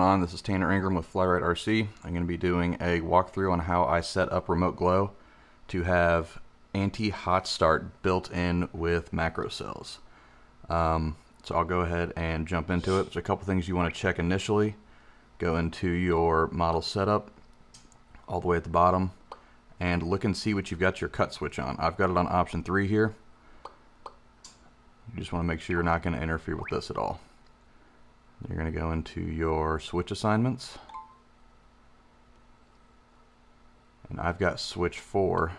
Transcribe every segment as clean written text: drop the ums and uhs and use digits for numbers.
going on? This is Tanner Ingram with TellARotor RC. I'm going to be doing a walkthrough on how I set up Remote Glow to have anti-hot start built in with Macrocells. So I'll go ahead and jump into it. There's a couple things you want to check initially. Go into your model setup all the way at the bottom and look and see what you've got your cut switch on. I've got it on option 3 here. You just want to make sure you're not going to interfere with this at all. You're going to go into your switch assignments, and I've got switch 4,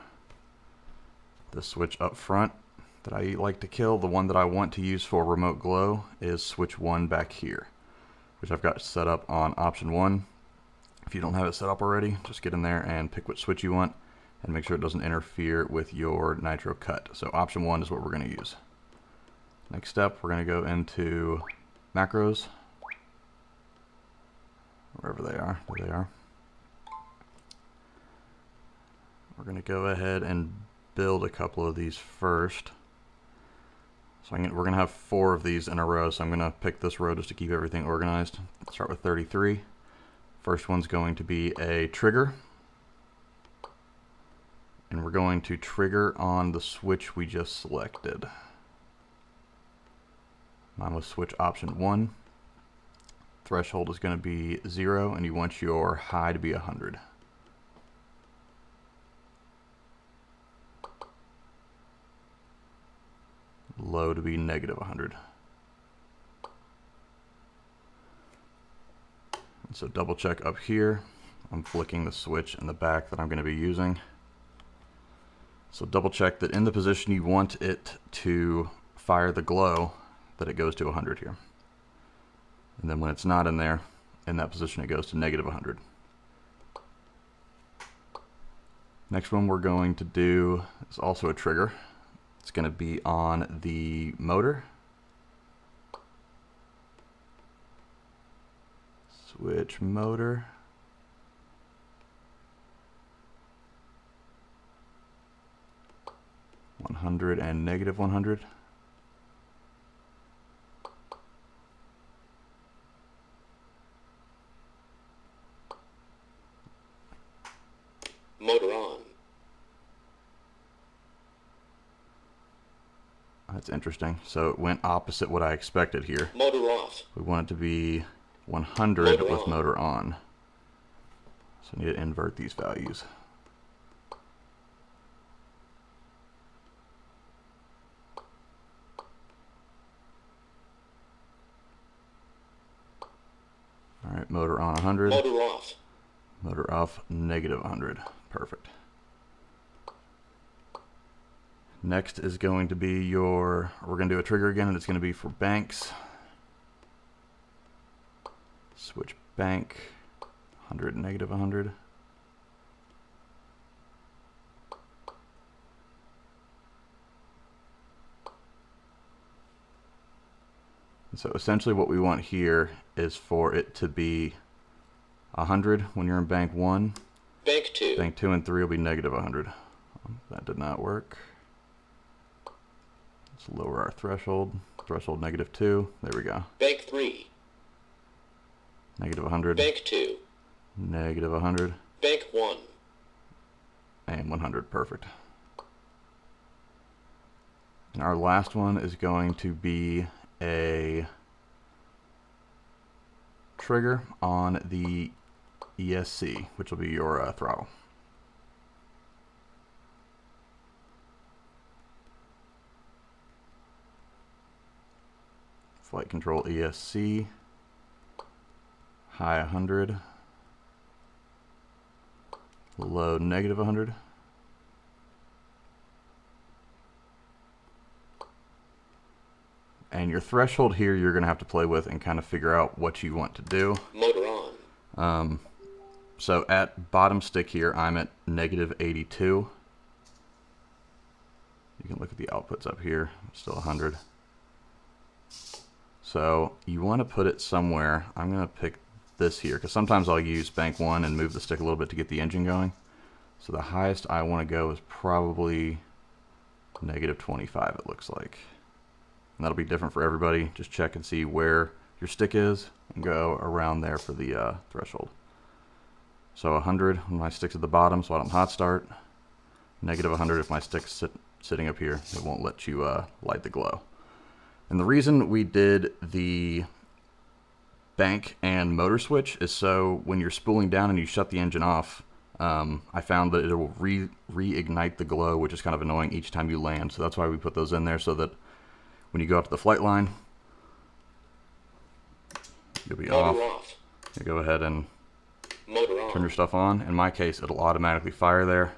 the switch up front that I like to kill. The one that I want to use for Remote Glow is switch 1 back here, which I've got set up on option 1. If you don't have it set up already, just get in there and pick what switch you want and make sure it doesn't interfere with your nitro cut. So option 1 is what we're going to use. Next step, we're going to go into macros, wherever they are. There they are. We're going to go ahead and build a couple of these first. So we're going to have 4 of these in a row, so I'm going to pick this row just to keep everything organized. Let's start with 33. First one's going to be a trigger, and we're going to trigger on the switch we just selected. Mine was switch option 1. Threshold is going to be 0, and you want your high to be 100. Low to be negative 100. And so double check up here. I'm flicking the switch in the back that I'm going to be using. So double check that in the position you want it to fire the glow, that it goes to 100 here. And then when it's not in there, in that position, it goes to negative 100. Next one we're going to do is also a trigger. It's going to be on the motor. Switch motor. (100) and negative 100. Motor on. That's interesting. So it went opposite what I expected here. Motor off. We want it to be 100 motor with on. motor on. So I need to invert these values. All right, motor on 100. Motor off. Motor off, negative 100. Perfect. Next is going to be we're going to do a trigger again, and it's going to be for banks. Switch bank, 100, negative 100. And so essentially what we want here is for it to be 100 when you're in bank 1. Bank 2. Bank 2 and 3 will be negative 100. That did not work. Let's lower our threshold. Threshold negative 2. There we go. Bank 3. Negative 100. Bank 2. Negative 100. Bank 1. And 100. Perfect. And our last one is going to be a trigger on the ESC, which will be your throttle. Flight control ESC, high 100, low negative 100. And your threshold here you're going to have to play with and kind of figure out what you want to do. Motor on. So at bottom stick here, I'm at negative 82. You can look at the outputs up here, still 100. So you want to put it somewhere. I'm going to pick this here because sometimes I'll use bank 1 and move the stick a little bit to get the engine going. So the highest I want to go is probably negative 25, it looks like. And that'll be different for everybody. Just check and see where your stick is and go around there for the threshold. So 100 when my stick's at the bottom, so I don't hot start. Negative 100 if my stick's sitting up here. It won't let you light the glow. And the reason we did the bank and motor switch is so when you're spooling down and you shut the engine off, I found that it will reignite the glow, which is kind of annoying each time you land. So that's why we put those in there, so that when you go up to the flight line, you'll be off. You go ahead and turn your stuff on. In my case, it'll automatically fire there,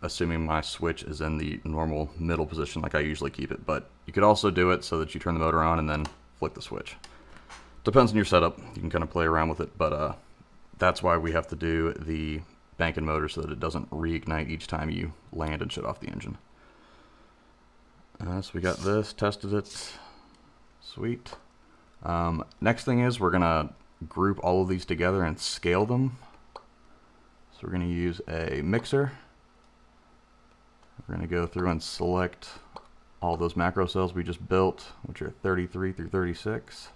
assuming my switch is in the normal middle position like I usually keep it. But you could also do it so that you turn the motor on and then flick the switch. Depends on your setup. You can kind of play around with it, but that's why we have to do the bank and motor, so that it doesn't reignite each time you land and shut off the engine. So we got this, tested it, sweet. Next thing is we're gonna group all of these together and scale them. So we're gonna use a mixer. We're gonna go through and select all those macro cells we just built, which are 33 through 36.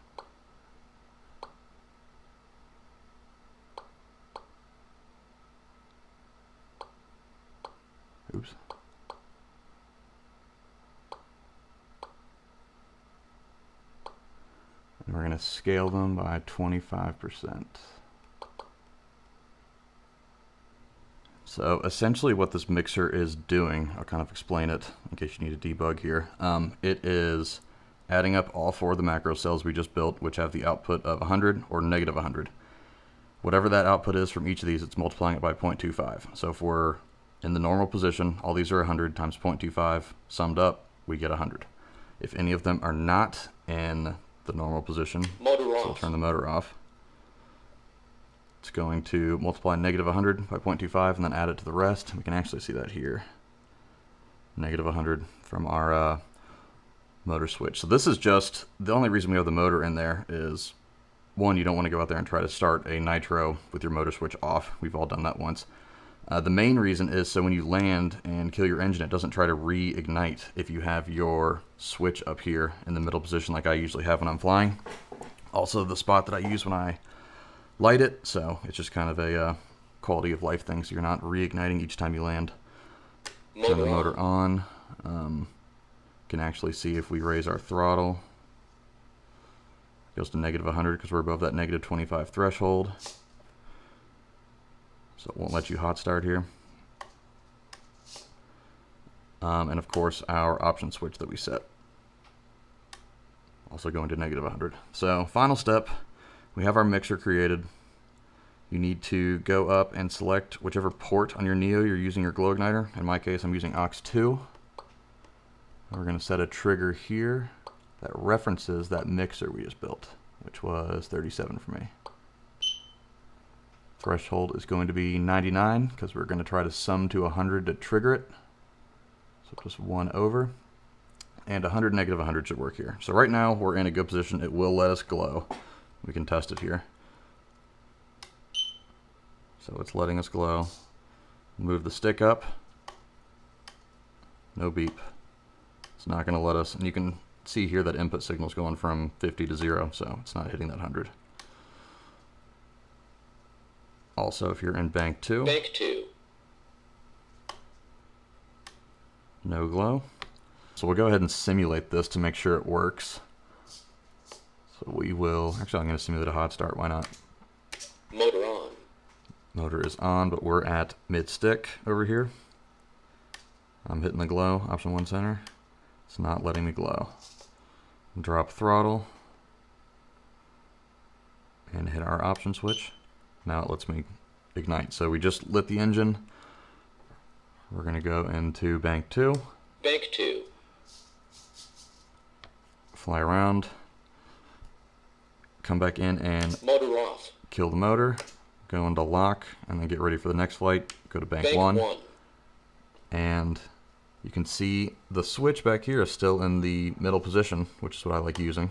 Oops. And we're going to scale them by 25%. So essentially what this mixer is doing, I'll kind of explain it in case you need a debug here. It is adding up all 4 of the macro cells we just built, which have the output of 100 or negative 100. Whatever that output is from each of these, it's multiplying it by 0.25. So if we're in the normal position, all these are 100 times 0.25, summed up, we get 100. If any of them are not in the normal position, so we'll turn the motor off, it's going to multiply negative 100 by 0.25 and then add it to the rest. We can actually see that here. Negative 100 from our motor switch. So this is just, the only reason we have the motor in there is, one, you don't want to go out there and try to start a nitro with your motor switch off. We've all done that once. The main reason is so when you land and kill your engine, it doesn't try to reignite if you have your switch up here in the middle position like I usually have when I'm flying. Also the spot that I use when I light it, so it's just kind of a quality of life thing, so you're not reigniting each time you land. Turn the motor on. Can actually see if we raise our throttle. It goes to negative 100 because we're above that negative 25 threshold. So it won't let you hot start here. And of course our option switch that we set. Also going to negative 100. So final step, we have our mixer created. You need to go up and select whichever port on your Neo you're using your glow igniter. In my case I'm using aux 2. We're going to set a trigger here that references that mixer we just built, which was 37 for me. Threshold is going to be 99 because we're going to try to sum to 100 to trigger it. So just 1 over. And 100, negative 100 should work here. So right now we're in a good position. It will let us glow. We can test it here. So it's letting us glow. Move the stick up. No beep. It's not going to let us, and you can see here that input signal is going from 50 to 0, so it's not hitting that 100. Also, if you're in bank 2, no glow. So we'll go ahead and simulate this to make sure it works. So we will, actually I'm going to simulate a hot start, why not? Motor on. Motor is on, but we're at mid stick over here. I'm hitting the glow, option 1 center. It's not letting me glow. Drop throttle and hit our option switch. Now it lets me ignite. So we just lit the engine. We're going to go into bank 2. Bank 2. Fly around. Come back in and motor off. Kill the motor. Go into lock and then get ready for the next flight. Go to bank 1. And you can see the switch back here is still in the middle position, which is what I like using.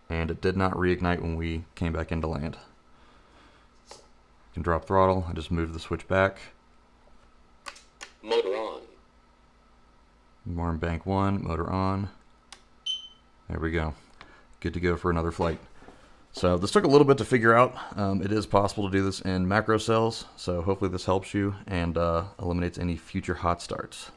And it did not reignite when we came back into land. You can drop throttle. I just moved the switch back. Motor on. More in bank 1, motor on. There we go. Good to go for another flight. So this took a little bit to figure out. It is possible to do this in Macrocells, so hopefully this helps you and eliminates any future hot starts.